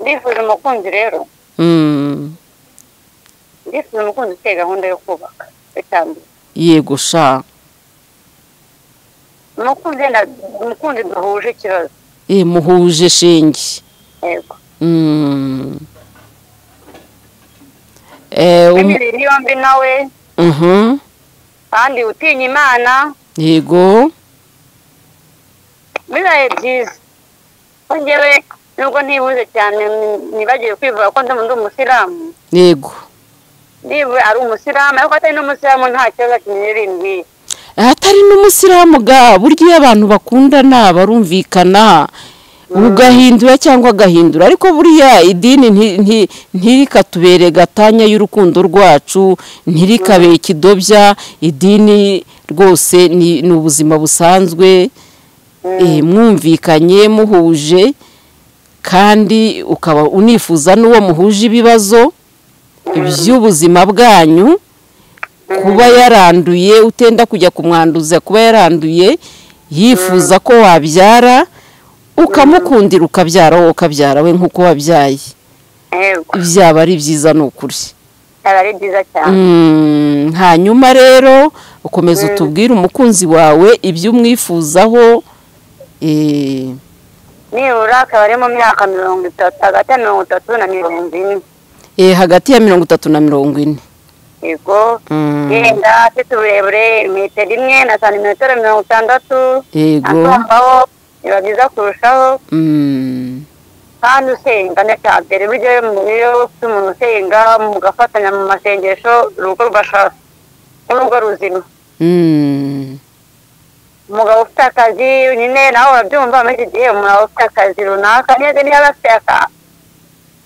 ndifuza umukunzi rero ndifuza umukunzi ufite gahunda yo kubaka cyangwa yego sha umukunzi duhuje ikibazo muhuje shinge yego imibiri yombi nawe kandi utinya Imana yego bibaye byiza njyewe nubwo ntibuze cyane nibagiye kwivuga ko ndi umusiramu yego niba ari umusiramu ariko atari n'umusiramu nta kibazo kinini atari n'umusiramu ga burya iyo abantu bakundana barumvikana ugahindura cyangwa agahindura ariko buriya idini ntirikatubere gatanya y'urukundo rwacu ntirikabe ikidobya idini rwose ni ubuzima busanzwe mwumvikanye muhuje kandi ukaba unifuza n'uwo muhuje ibibazo by'ubuzima bwanyu kuba yaranduye utenda kujya kumwanduza kuba yaranduye yifuza ko wabyara ukamukundira ukabyara wowe ukabyara we nk'uko wabyaye byaba ari byiza ni ukuri ari byiza cyane hanyuma rero ukomeza utubwire umukunzi wawe ibyo umwifuzaho nibura akaba ari mu myaka 30 hagati ya 30 na 40 hagati ya 30 na 40 yego yenda afite uburebure metero imwe na santimetero 60 yego biba byiza kurushaho kandi usenga n'cyambere buryo iyo umuntu usenga mugafatanya mu masengesho urugo rwashaka urugo ruzima umugabo ufite akazi nyine nawe urabyumva muri iki gihe umuntu ufite akazi runaka niba afite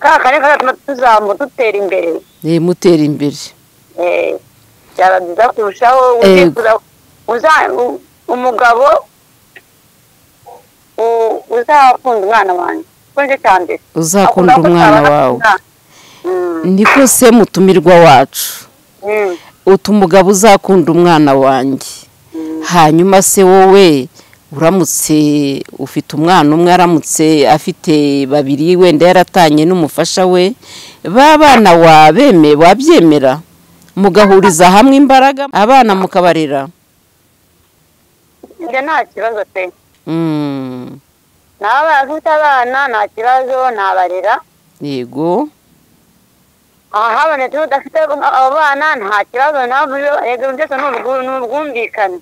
kakane katuma tuzamuka dutera imbere mutera imbere byaba byiza kurushaho umugabo uzakunda umwana wanjye konje cyane uzakunda umwana wawe niko se mutumirwa wacu umugabo uzakunda umwana wanjye hanyuma se wowe uramutse ufite umwana umwe aramutse afite babiri wenda yaratanye n'umufasha we babana wabyemera mugahuriza hamwe imbaraga abana mukabarera nta kibazo pe naba afite abana nta kibazo nabarera yego habonetse udafite abana nta kibazo nabwo yego byose n'ubwumvikane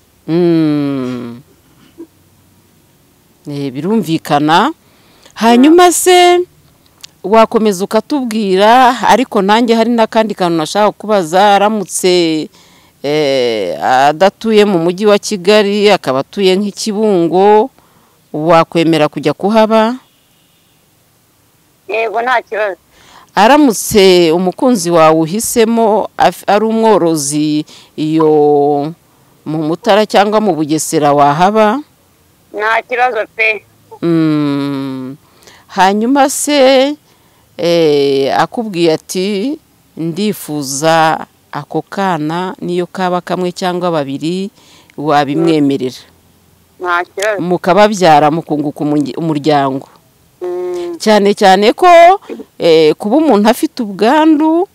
birumvikana hanyuma se wakomeza ukatubwira ariko nanjye hari n'akandi kantu nashaka kubaza aramutse adatuye mu mujyi wa Kigali akaba atuye nk'Ikibungo wakwemera kujya kuhaba yego nta kibazo aramutse umukunzi wawe uhisemo ari umworozi iyo mu Mutara cyangwa mu Bugesera wahaba nta kibazo pe hanyuma se akubwiye ati ndifuza ako kana niyo kaba kamwe cyangwa babiri wabimwemerera nta kibazo mukababyara mukunguka umuryango cyane cyane ko kuba umuntu afite ubwandu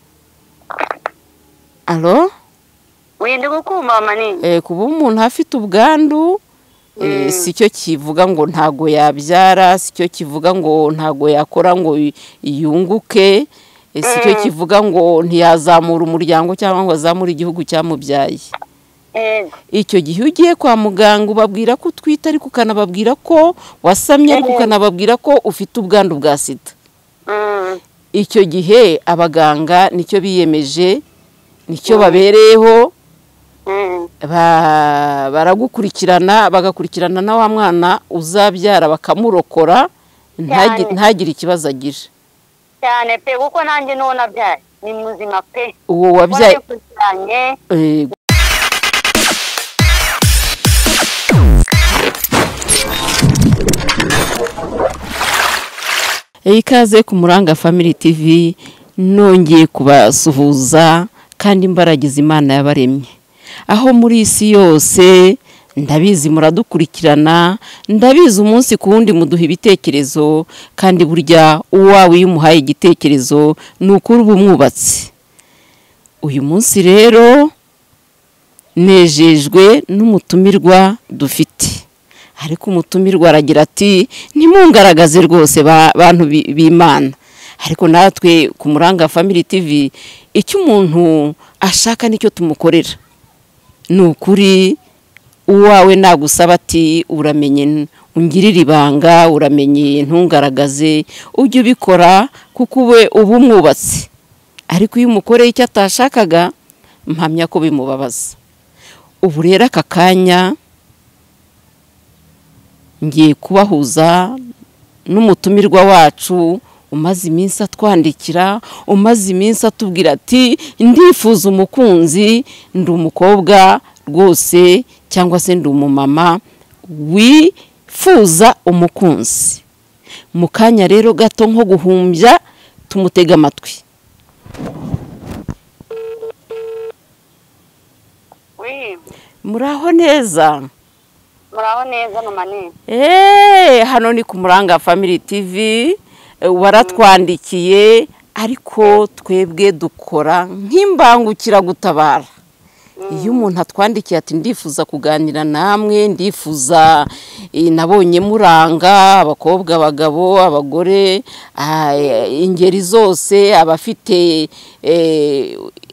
wenda gukuma manini kuba umuntu afite ubwandu si cyo kivuga ngo ntago yabyara si cyo kivuga ngo ntago yakora ngo yunguke si cyo kivuga ngo ntiyazamura umuryango cyangwa ngo azamure igihugu cyamubyaye icyo gihe ugiye kwa muganga ubabwira ko utwite ariko ukanababwira ko wasamye ariko ukanababwira ko ufite ubwandu bwa sida icyo gihe abaganga nicyo biyemeje nicyo babereyeho baragukurikirana bagakurikirana na wa mwana uzabyara bakamurokora ntagire ikibazo agira cyane pe kuko nanjye n'uwo nabyaye ni muzima pe uwo wabyaye ikaze ku Muranga Family TV nongeye kubasuhuza kandi imbaragiza Imana yabaremye aho muri isi yose ndabizi muradukurikirana, ndabizi umunsi ku wundi muduha ibitekerezo, kandi burya uwawe iyo umuhaye igitekerezo ni ukuri uba umwubatse. Uyu munsi rero nejejwe n'umutumirwa dufite, ariko umutumirwa aragira ati ntimungaragaze rwose bantu b'Imana, ariko natwe ku Muranga Family TV icyo umuntu ashaka nicyo tumukorera. Ni ukuri uwawe nagusaba ati uramenye ungirira ibanga, uramenye ntungaragaze, ujye ubikora kuko ube umwubatse. Ariko iyo umukoreye icyo atashakaga mpamya ko bimubabaza. Ubu rero aka kanya ngiye kubahuza n'umutumirwa wacu umaze iminsi atwandikira, umaze iminsi atubwira ati ndifuza umukunzi, ndi umukobwa rwose cyangwa se ndi umumama wifuza umukunzi. Mu kanya rero gato nko guhumbya tumutega amatwi. Muraho neza? Muraho neza mama ni. Hano ni ku Muranga Family TV, waratwandikiye ariko twebwe dukora nk'imbangukira gutabara. Iyo umuntu atwandikiye ati ndifuza kuganira namwe, ndifuza nabonye muranga abakobwa, abagabo, abagore, ingeri zose, abafite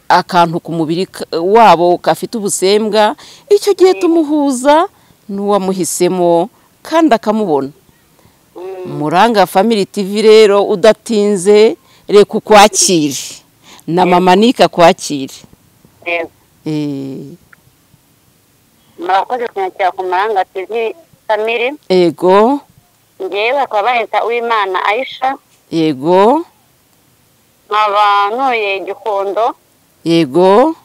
akantu ku mubiri wabo kafite ubusembwa, icyo gihe tumuhuza n'uwamuhisemo kandi akamubona. Muranga Family TV rero udatinze reka ukwakire na mama Nika kwakire. Murakoze kunyakira ku Muranga TV Family. Ego. Ngewe akaba bahita Uwimana Aisha. Yego. Nkaba ntuye Gikondo. Yego.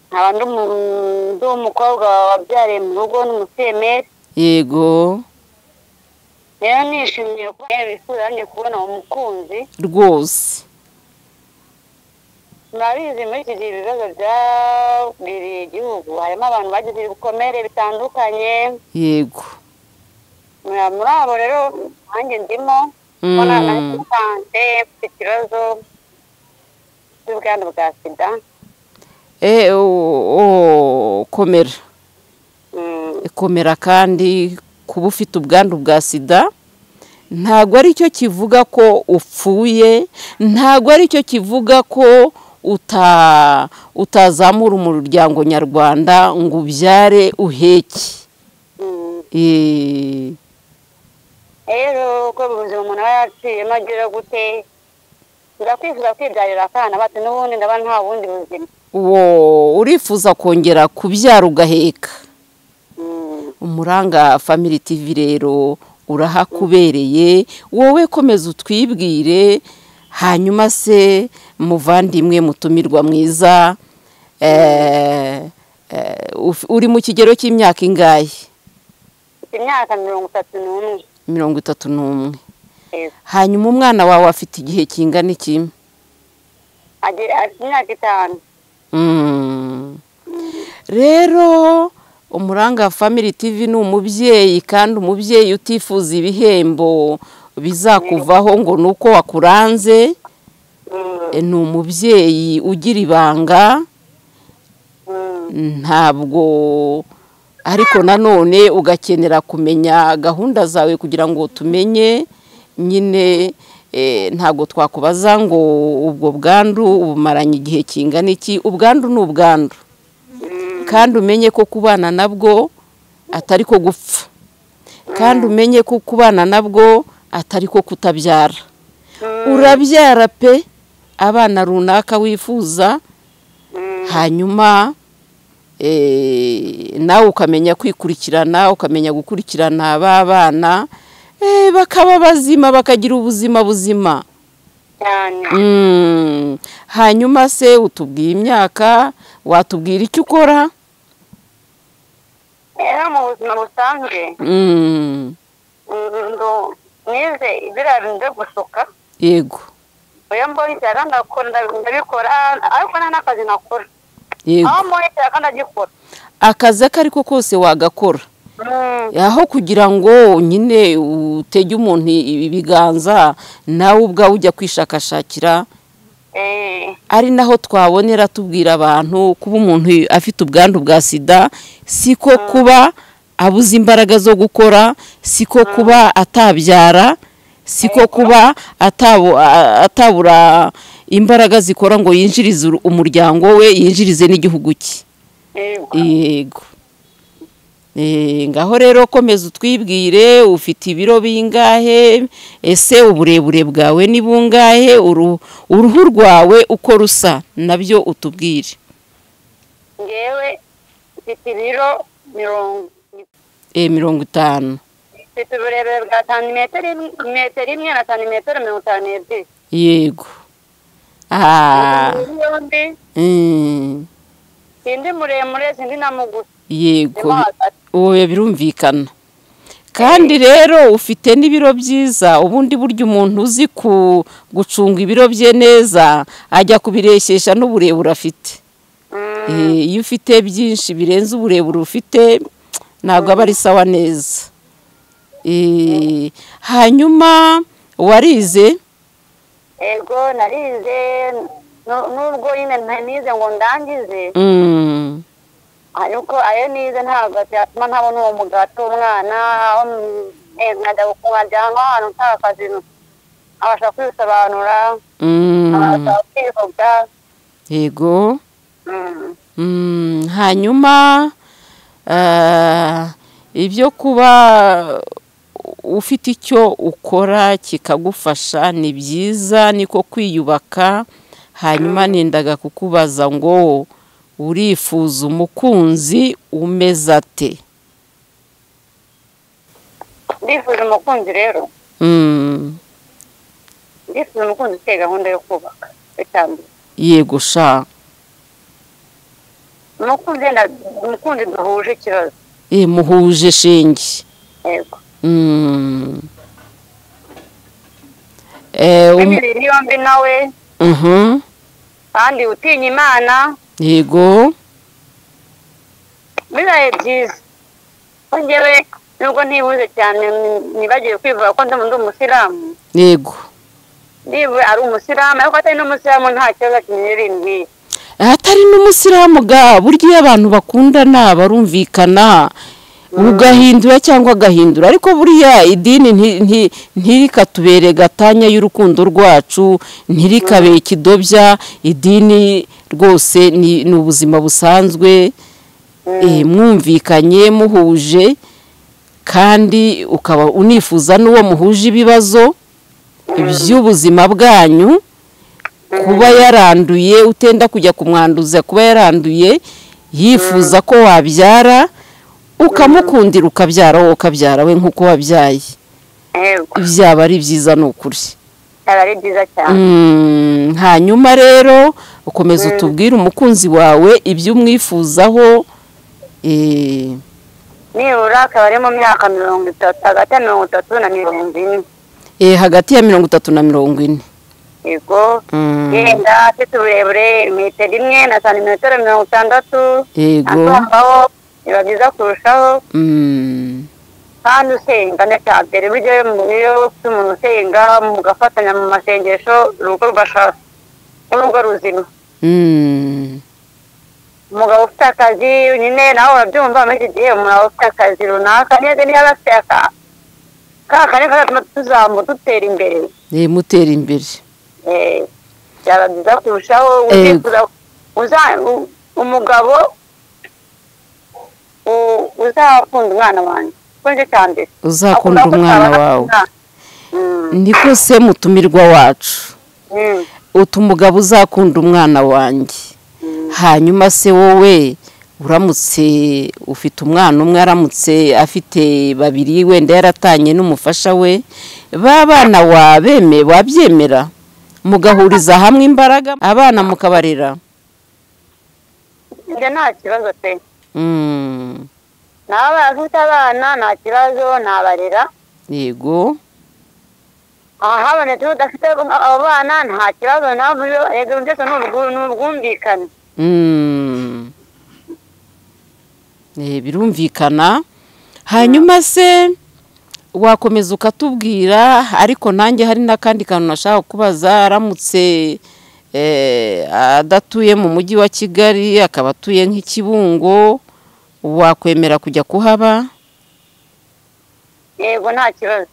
Nkaba ndi umukobwa wabyariye mu rugo n'umusemeri. Yego. Rero nishimiye ko bifuza njye kubona umukunzi rwose. Murabizi muri iki gihe ibibazo byagwiriye igihugu, harimo abantu bagize ibikomere bitandukanye. Yego. Muri abo rero nanjye ndimo mbona nasanze mfite ikibazo cy'ubwandu bwa sida. Komera. Komera, kandi kuba ufite ubwandu bwa sida ntabwo ari cyo kivuga ko upfuye, ntabwo ari cyo kivuga ko utazamura umuryango nyarwanda ngo ubyare uheke. Rero uko ubuzima umuntu aba yaciyemo agira gute, ndakwifuza kwibyarira akana bati n'ubundi ndaba nta bundi buzima. Urifuza kongera kubyara ugaheka. Umuranga Family TV rero urahakubereye, wowe komeza utwibwire, hanyuma se muvandimwe mutumirwa mwiza, uri mu kigero cy'imyaka ingahe? Imyaka 31. 31. Hanyuma umwana wawe afite igihe kingana iki? Imyaka 5. Rero Umuranga Family TV ni umubyeyi, kandi umubyeyi utifuza ibihembo bizakuvaho ngo nuko wakuranze. Ni umubyeyi ugira ibanga, ntabwo ariko nanone ugakenera kumenya gahunda zawe kugira ngo tumenye nyine. Ntabwo twakubaza ngo ubwo bwandu ubumaranye igihe kingana iki. Ubwandu ni ubwandu, kandi umenye ko kubana nabwo atari ko gupfa, kandi umenye ko kubana nabwo atari ko kutabyara. Urabyara pe abana runaka wifuza, hanyuma nawe ukamenya kwikurikirana, ukamenya gukurikirana abana bakaba bazima, bakagira ubuzima buzima. Hanyuma se utubwiye imyaka, watubwira icyo ukora? Mu buzima busanzwe nize ibirarinde gusuka. Yego. Oya mbonye cyane ndakora ndabikora, ariko nta nakazi nakora. Yego. Aho mbonye cyane ndagikora. akazi ako ariko kose wagakora aho kugira ngo nyine utege umuntu ibiganza nawe ubwawe ujya kwishakashakira. Ari naho twabonera tubwira abantu kuba umuntu afite ubwandu bwa sida siko kuba abuze imbaraga zo gukora, siko kuba atabyara, siko kuba atabura imbaraga zikora ngo yinjirize umuryango we, yinjirize n'igihugu cye. Yego. Ngaho rero komeza utwibwire, ufite ibiro bingahe, ese uburebure bwawe ni bungahe, uruhu rwawe uko rusa nabyo utubwire. Ngewe mfite ibiro 50. Mfite uburebure bwa santimetero imwe na santimetero 52. Yego. Sindi muremure, sindi na mugufi. Yego. Oya birumvikana. Kandi rero ufite n'ibiro byiza, ubundi buryo umuntu uzi gucunga ibiro bye neza ajya kubireshyesha n'uburebure afite. Iyo ufite byinshi birenze uburebure ufite ntabwo aba ari sawa neza. Hanyuma warize? Ego narize, nubwo nyine nize ngo ndangize. Ariko ayo nize ntabwo cyatuma ntabona uwo mugati w'umwana, aho nkajya gukungajya nk'ahantu utakazi abasha kwisobanura, abasha kwivuga. Yego. Hanyuma ibyo kuba ufite icyo ukora kikagufasha ni byiza, niko kwiyubaka. Hanyuma nendaga kukubaza ngo urifuza umukunzi umeze ate? Ndifuza umukunzi rero. Ndifuza umukunzi ufite gahunda yo kubaka. Yego sha. Umukunzi duhuje ikibazo. Muhuje shinge. Yego. Imibiri yombi nawe. Kandi utinya Imana. Yego. Bibaye byiza. Ngewe nubwo ntibuze cyane nibagiye kwivuga ko ndi umusiramu. Yego. Niba ari umusiramu ariko atari n'umusiramu nta kibazo kinini. Atari n'umusiramu ga buryo iyo abantu bakundana barumvikana ugahindura cyangwa agahindura, ariko buriya idini ntirikatubere gatanya y'urukundo rwacu, ntirikabe ikidobya. Idini rwose ni ubuzima busanzwe, mwumvikanye muhuje, kandi ukaba unifuza n'uwo muhuje ibibazo by'ubuzima bwanyu, kuba yaranduye utenda kujya kumwanduza, kuba yaranduye yifuza ko wabyara ukamukundira ukabyara wowe ukabyara we nk'uko wabyaye. Byaba ari byiza n'ukuri. Ari byiza cyane. Hanyuma rero ukomeza utubwire umukunzi wawe ibyo umwifuzaho. Nibura akaba ari mu myaka 30, hagati ya 30 na 40. Hagati ya 30 na 40. Yego. Yenda afite uburebure metero 1 na santimetero 60. Yego. Aho biba byiza kurushaho. Kandi usenga n'cyambere buryo iyo umuntu usenga mugafatanya mu masengesho urugo rwashaka n'urugo ruzima. Umugabo ufite akazi nyine nawe urabyumva muri iki gihe umuntu ufite akazi runaka neza niba afite kakane katuma tuzamuka dutera imbere. Mutera imbere. Byaba byiza kurushaho umugabo uzakunda umwana wanjye. Uzakunda umwana wawe. Niko se mutumirwa wacu. Umugabo uzakunda umwana wanjye. Hanyuma se wowe uramutse ufite umwana umwe, aramutse afite babiri wenda yaratanye n'umufasha we, babana wabyemera mugahuriza hamwe imbaraga abana mukabarera? Nta kibazo pe. Nawe afite abana nta kibazo nabarera. Yego. Habonetse udafite abana nta kibazo nabyo, yego byose n'ubwumvikane. birumvikana. Hanyuma se wakomeza ukatubwira, ariko nanjye hari n'akandi kantu nashaka kubaza. Aramutse adatuye mu mujyi wa Kigali akaba atuye nk'Ikibungo, wakwemera kujya kuhaba? Yego, nta kibazo.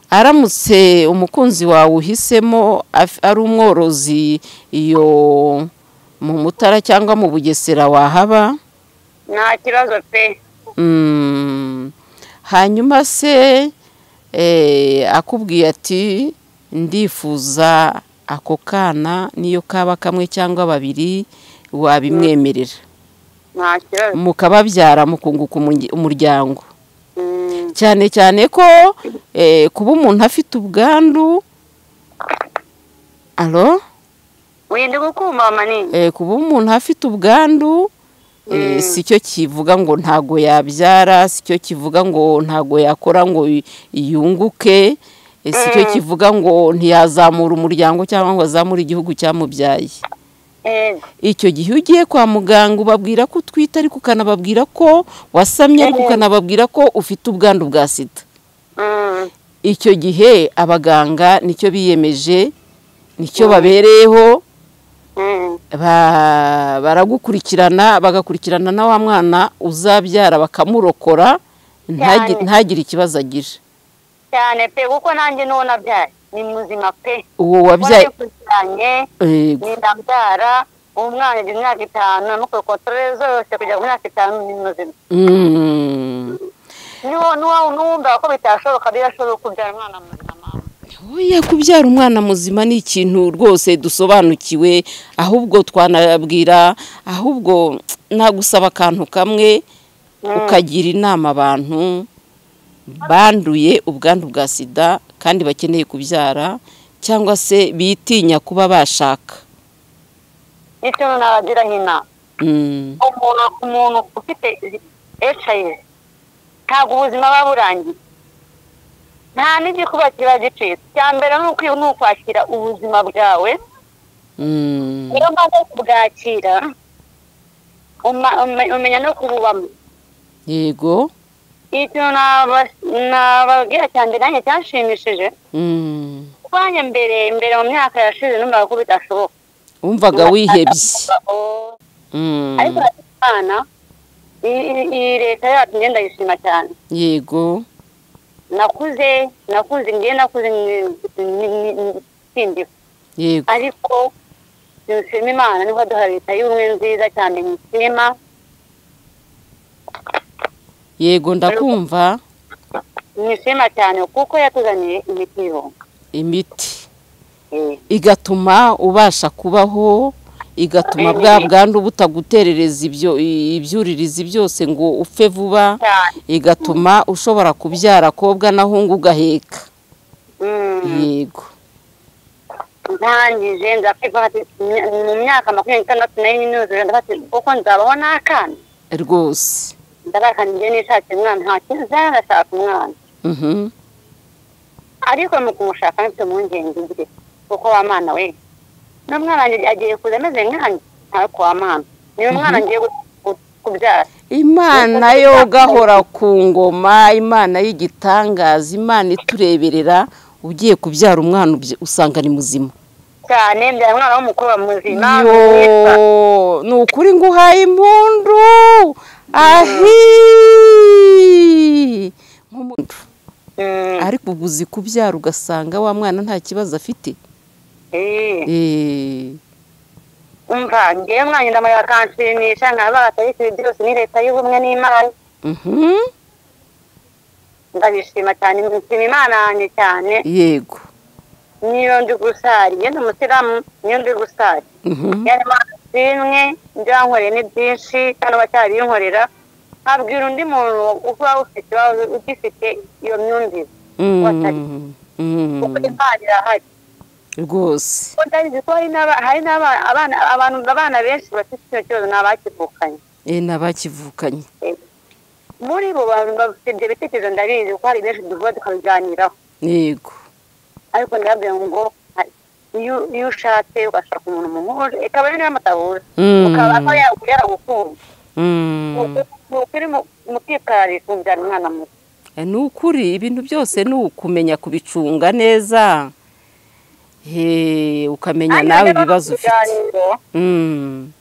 Aramutse umukunzi wawe uhisemo ari umworozi iyo mu Mutara cyangwa mu Bugesera, wahaba? Nta kibazo pe. Hanyuma se akubwiye ati ndifuza ako kana niyo kaba kamwe cyangwa babiri, wabimwemerera? Nta kibazo. Mukababyara mukunguka umuryango. Cyane cyane ko kuba umuntu afite ubwandu. Alo? Windi gukuma manini. Kuba umuntu afite ubwandu si cyo kivuga ngo ntago yabyara, si cyo kivuga ngo ntago yakora ngo yunguke, si cyo kivuga ngo ntiyazamura umuryango cyangwa ngo azamure igihugu cyamubyaye. Icyo gihe ugiye kwa muganga ubabwira ko utwite, ariko ukanababwira ko wasamye, ariko ukanababwira ko ufite ubwandu bwa sida. Icyo gihe abaganga nicyo biyemeje, nicyo babereyeho, baragukurikirana, bagakurikirana na wa mwana uzabyara, bakamurokora ntagire ikibazo agira. Cyane pe, kuko nanjye n'uwo nabyaye ni muzima pe. Uwo wabyaye ni ndabyara umwana w'imyaka 5, namukoze controle zose kujya ku myaka 5 ni muzima. N'uwumva ko bitashoboka birashoboka kubyara umwana muzima. Oya, kubyara umwana muzima ni ikintu rwose dusobanukiwe, ahubwo twanabwira, ahubwo nagusaba akantu kamwe, ukagira inama abantu banduye ubwandu bwa sida kandi bakeneye kubyara cyangwa se bitinya kuba bashaka. Icyo nabagira hina, umuntu ufite HIV ntabwo ubuzima baburangiye, nta n'igikuba kiba gicitse. Cyambere ni ukwakira ubuzima bwawe, iyo umaze kubwakira umenya no kububamo. Yego. Icyo nababwira cyane nanjye cyanshimishije, kubanye mbere mu myaka yashize numvaga ko bitashoboka, wumvaga wihebye. Ariko Imana, iyi leta yacu ngenda yishima cyane. Yego. Nakuze sindiho. Yego. Ariko nshima Imana niho duha leta y'ubumwe nziza cyane mutima. Yego, ndakumva. Nishima cyane kuko yatuzaniye imiti igatuma ubasha kubaho, igatuma bwa bwandu butaguterereza ibyuririzi byose ngo upfe vuba, igatuma ushobora kubyara kobwa na hungu ugaheka. Yego. Ntangije nzakwiva mu myaka 26 ndafite kuko nzabaho n'akana rwose. Ndarakanije nishakira umwana, nta kiza ndashaka umwana. Ariko mu kumushaka mfite impungenge ngira kuko wa mwana we n'umwana agiye kuza ameze nkanjye, ariko wa mwana niyo mwana ngiye kubyara. Imana yo gahora ku ngoma, Imana y'igitangaza, Imana itureberera. Ugiye kubyara umwana usanga ni muzima cyane, mbyara umwana w'umukobwa muzima. Ni ukuri nguhaye impundu. Nk'umuntu ariko ubuzi kubyara ugasanga wa mwana nta kibazo afite. Umva ngiye mwana ndamaya kanshimisha, nkabatariki byose ni leta y'ubumwe n'Imana. Ndabishima cyane, nshima Imana yanjye cyane. Yego. Niyo ndi gusari, ngende umusiramu, niyo ndi gusari. Yari Imana byankoreye ni byinshi kandi bacyari inkorera. Abwira undi muntu uba ugifite iyo myumvire kuko Imana irahari rwose. Hari abana benshi bafite icyo kibazo n'abakivukanye. Muri bo bafite ibyo bitekerezo ndabizi kuko hari benshi duvuga tukabiganiraho. Yego. Ariko ndabwira ngo iyo ushatse ugashaka umuntu muhuje ikaba ari niyo matabura ukaba yagukunda ukuri mutitari kubyara umwana muto. ni ukuri ibintu byose ni ukumenya kubicunga neza ukamenya nawe ibibazo ufite.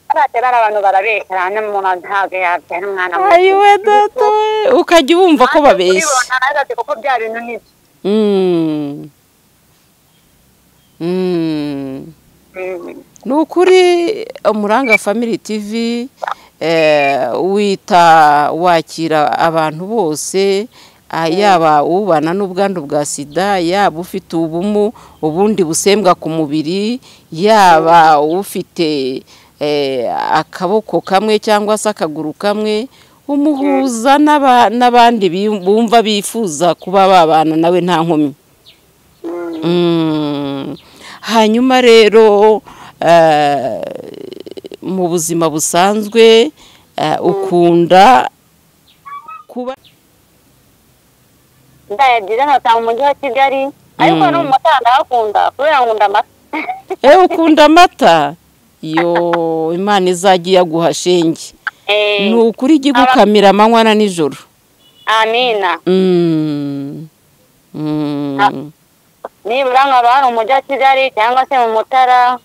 Abatera abantu barabeshya n'umuntu ntabwo yabyara umwana muto. Ayiwe data ukajya wumva ko babeshya. Kuko bya bintu nibyo. Ni ukuri Umuranga Family TV wakira abantu bose, yaba ubana n'ubwandu bwa sida, yaba ufite ubundi busembwa ku mubiri, yaba ufite akaboko kamwe cyangwa se akaguru kamwe, umuhuza n'abandi bumva bifuza kuba babana nawe nta nkomyi. Hanyuma rero mu buzima busanzwe ukunda kuba ndayagira nkataha mu mujyi wa Kigali, ariko no mu mata ndahakunda kubera nkunda amata. Ukunda amata? Yo Imana izajya yaguha shenge. Ni ukuri ijya igukamira amanywa na nijoro. Amina. Nibura nkaba hano mu mujyi wa Kigali cyangwa se mu Mutara,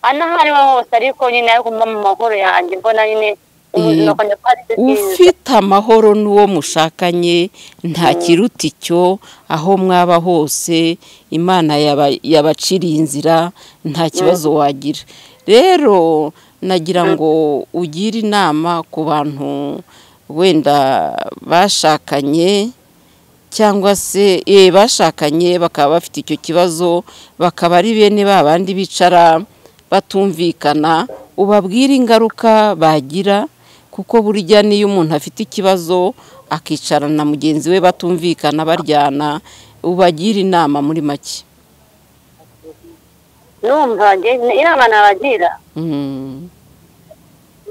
hano hariho hose, ariko nyine ariko mu mahoro yanjye mbona nyine ubuzima bwanjye bwari bwiza. Ufite amahoro n'uwo mushakanye nta kiruta icyo, aho mwaba hose Imana yabaciriye inzira, nta kibazo wagira. Rero nagira ngo ugire inama ku bantu wenda bashakanye cyangwa se bashakanye bakaba bafite icyo kibazo, bakaba ari bene babandi bicara batumvikana, ubabwira ingaruka bagira, kuko burya niyo umuntu afite ikibazo akicarana na mugenzi we batumvikana baryana, ubagira inama muri make. Numva inama nabagira,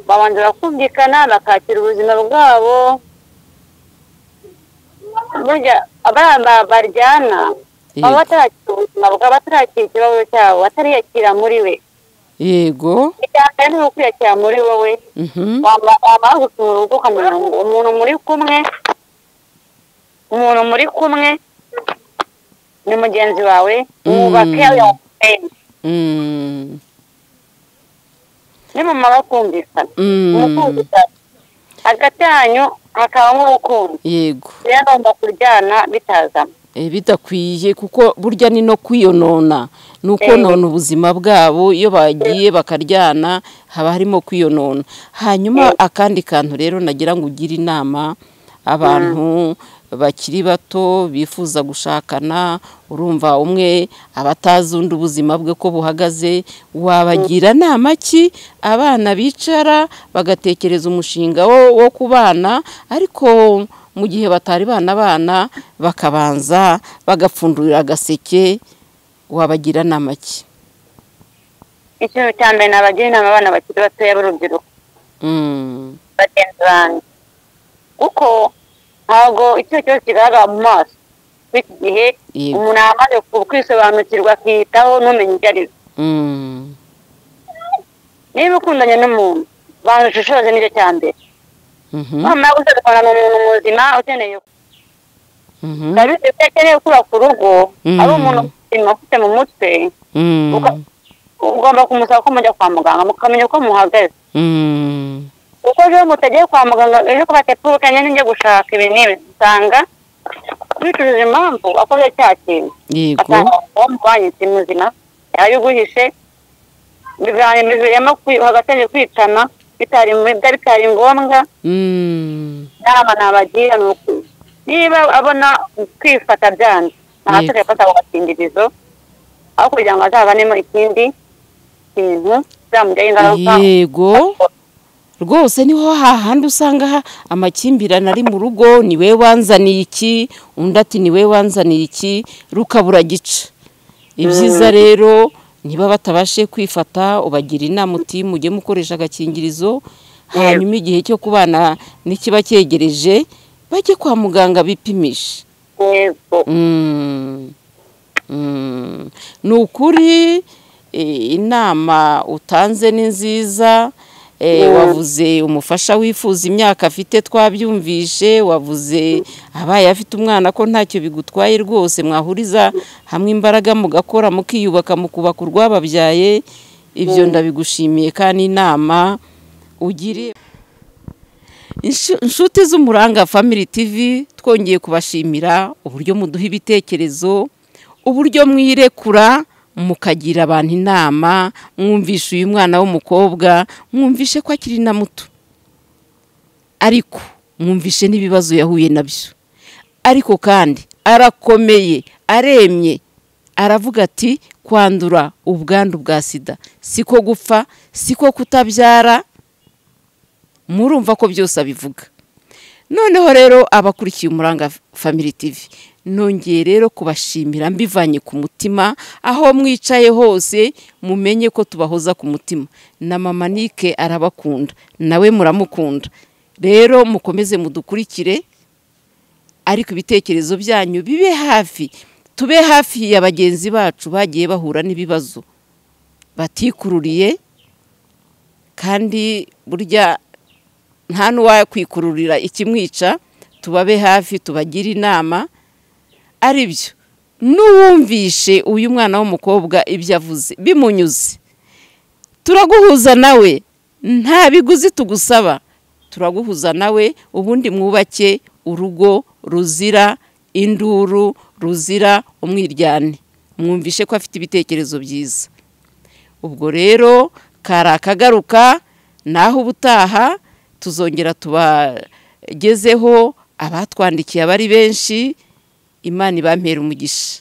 babanza bakumvikana bakakira ubuzima bwabo. Burya abana baryana baba batarakira ubuzima bwabo, batarakira ikibazo cyabo, batariyakira muri we. Yego. Icyambere ni ukwiyakira muri wowe. Wamara gusura urugo ukamenya ngo umuntu muri kumwe ni mugenzi wawe, mwubake nimumara kumvikana, hagati yanyu hakabamo urukundo. Yego. Rero ngomba kuryana bitazamo. Bidakwiye, kuko burya ni no kwiyonona, nuko none ubuzima bwabo iyo bagiye bakaryana haba harimo kwiyonona. Hanyuma akandi kantu rero nagira ngo ugire inama abantu bakiri bato bifuza gushakana, urumva umwe abatazi undi ubuzima bwe ko buhagaze, wabagira nama ki abana bicara bagatekereza umushinga wo kubana, ariko mu gihe batari bana bakabanza bagapfundurira agaseke, wabagira nama ki? Ikintu cya mbere nabagira inama abana bakiri batoya b'urubyiruko, bagenzi banjye, kuko ntabwo icyo cyose kigaragara mu maso. Iki gihe umuntu amaze kwisobanukirwa akiyitaho ntumenye ibyo ari byo. Niba ukundanye n'umuntu banza ushishoze, nicyo cya mbere. Wamara gusobanukirwa n'umuntu muzima ukeneye ukeneye kubaka urugo, ari umuntu muzima ufite mu mutwe, ugomba kumusaba ko mujya kwa muganga mukamenya uko muhagaze. Kuko rero mutagiye kwa muganga ejo ko bateturukanye n'injye gushaka ibi n'ibi, usanga wicujije impamvu akoze cya kintu. Asanga uwo mubanye si muzima, yabiguhishe, biviramo hagati kwicana bitari ngombwa. Inama nabagira ni uku, niba abona kwifata byanze, ntahasigaye afata ako gakingirizo, aho kugira ngo azavanemo ikindi kintu byamugiraho ingaruka. Yego rwose niho hahandi usanga amakimbirane ari mu rugo, ni we wanzaniye iki, undi ati ni we wanzaniye iki, rukabura gica. Ibyiza rero niba batabashe kwifata, ubagira inama uti mujye mukoresha agakingirizo, hanyuma igihe cyo kubana nikiba cyegereje bajye kwa muganga bipimisha. Ni ukuri inama utanze ni nziza, wavuze umufasha wifuza imyaka afite twabyumvishe, wavuze abaye afite umwana ko ntacyo bigutwaye rwose mwahuriza hamwe imbaraga mugakora mukiyubaka mukubaka urwababyaye. Ibyo ndabigushimiye kandi inama ugire. Inshuti z'Umuranga Family TV twongeye kubashimira uburyo muduha ibitekerezo, uburyo mwirekura mukagira abantu inama, mwumvishe uyu mwana w'umukobwa, mwumvishe ko akiri na muto, ariko mwumvishe n'ibibazo yahuye nabyo, ariko kandi arakomeye, aremye, aravuga ati kwandura ubwandu bwa sida siko gupfa, siko kutabyara. Murumva ko byose abivuga. Noneho rero abakurikiye Umuranga Family TV, nongeye rero kubashimira mbivanye ku mutima, aho mwicaye hose mumenye ko tubahoza ku mutima. Na mama Nike arabakunda, nawe muramukunda. Rero mukomeze mudukurikire, ariko ibitekerezo byanyu bibe hafi, tube hafi ya bagenzi bacu bagiye bahura n'ibibazo batikururiye, kandi burya nta n'uwakwikururira ikimwica. Tubabe hafi, tubagira inama. Ari byo n'uwumvishe uyu mwana w'umukobwa ibyo avuze bimunyuze, turaguhuza nawe, nta biguzi tugusaba, turaguhuza nawe, ubundi mwubake urugo ruzira induru, ruzira umwiryane. Mwumvishe ko afite ibitekerezo byiza. Ubwo rero kari akagaruka, naho ubutaha tuzongera tubagezeho abatwandikiye abari benshi. Imana ibampera umugisha.